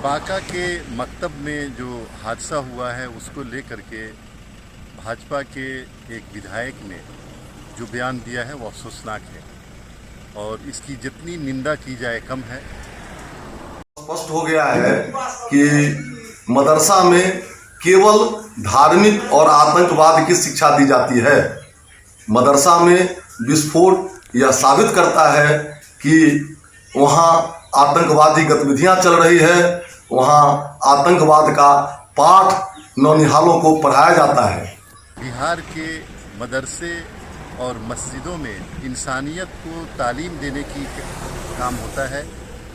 बांका के मकतब में जो हादसा हुआ है उसको लेकर के भाजपा के एक विधायक ने जो बयान दिया है वो अफसोसनाक है और इसकी जितनी निंदा की जाए कम है। स्पष्ट हो गया है कि मदरसा में केवल धार्मिक और आतंकवाद की शिक्षा दी जाती है। मदरसा में विस्फोट यह साबित करता है कि वहाँ आतंकवादी गतिविधियां चल रही है, वहाँ आतंकवाद का पाठ नौनिहालों को पढ़ाया जाता है। बिहार के मदरसे और मस्जिदों में इंसानियत को तालीम देने की काम होता है,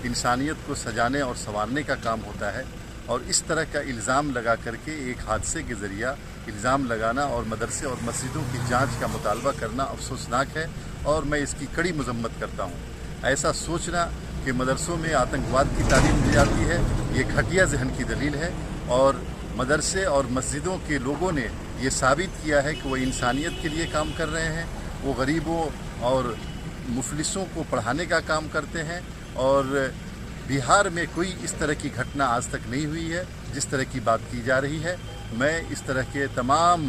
इंसानियत को सजाने और संवारने का काम होता है और इस तरह का इल्ज़ाम लगा करके एक हादसे के ज़रिया इल्ज़ाम लगाना और मदरसे और मस्जिदों की जांच का मुतालबा करना अफसोसनाक है और मैं इसकी कड़ी मजम्मत करता हूँ। ऐसा सोचना कि मदरसों में आतंकवाद की तालीम दी जाती है ये घटिया जहन की दलील है और मदरसे और मस्जिदों के लोगों ने ये साबित किया है कि वो इंसानियत के लिए काम कर रहे हैं, वो गरीबों और मुफलिसों को पढ़ाने का काम करते हैं और बिहार में कोई इस तरह की घटना आज तक नहीं हुई है जिस तरह की बात की जा रही है। मैं इस तरह के तमाम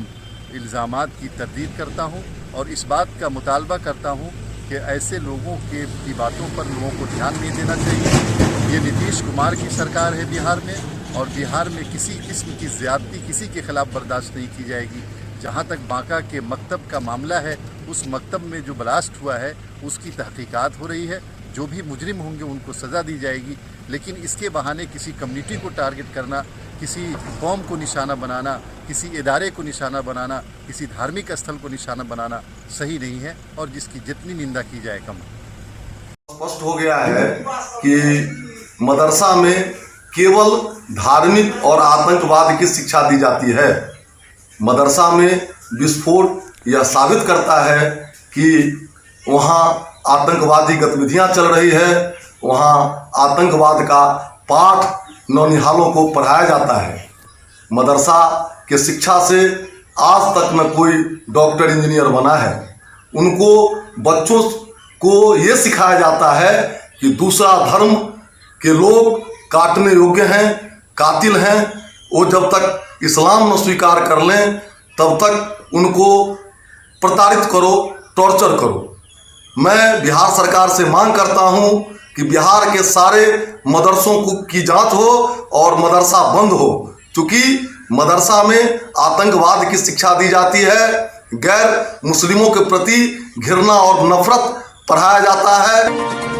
इल्ज़ामात की तरदीद करता हूँ और इस बात का मुतालबा करता हूँ कि ऐसे लोगों की बातों पर लोगों को ध्यान नहीं देना चाहिए। ये नीतीश कुमार की सरकार है बिहार में और बिहार में किसी किस्म की ज़्यादती किसी के ख़िलाफ़ बर्दाश्त नहीं की जाएगी। जहाँ तक बांका के मकतब का मामला है, उस मकतब में जो ब्लास्ट हुआ है उसकी तहकीकात हो रही है, जो भी मुजरिम होंगे उनको सज़ा दी जाएगी। लेकिन इसके बहाने किसी कम्युनिटी को टारगेट करना, किसी कौम को निशाना बनाना, किसी इदारे को निशाना बनाना, किसी धार्मिक स्थल को निशाना बनाना सही नहीं है और जिसकी जितनी निंदा की जाए कम है। स्पष्ट हो गया है कि मदरसा में केवल धार्मिक और आतंकवाद की शिक्षा दी जाती है। मदरसा में विस्फोट यह साबित करता है कि वहाँ आतंकवादी गतिविधियां चल रही है, वहाँ आतंकवाद का पाठ नौनिहालों को पढ़ाया जाता है। मदरसा के शिक्षा से आज तक न कोई डॉक्टर इंजीनियर बना है। उनको बच्चों को ये सिखाया जाता है कि दूसरा धर्म के लोग काटने योग्य हैं, कातिल हैं। वो जब तक इस्लाम न स्वीकार कर लें तब तक उनको प्रताड़ित करो, टॉर्चर करो। मैं बिहार सरकार से मांग करता हूं कि बिहार के सारे मदरसों की जांच हो और मदरसा बंद हो, क्योंकि मदरसा में आतंकवाद की शिक्षा दी जाती है, गैर मुस्लिमों के प्रति घृणा और नफरत पढ़ाया जाता है।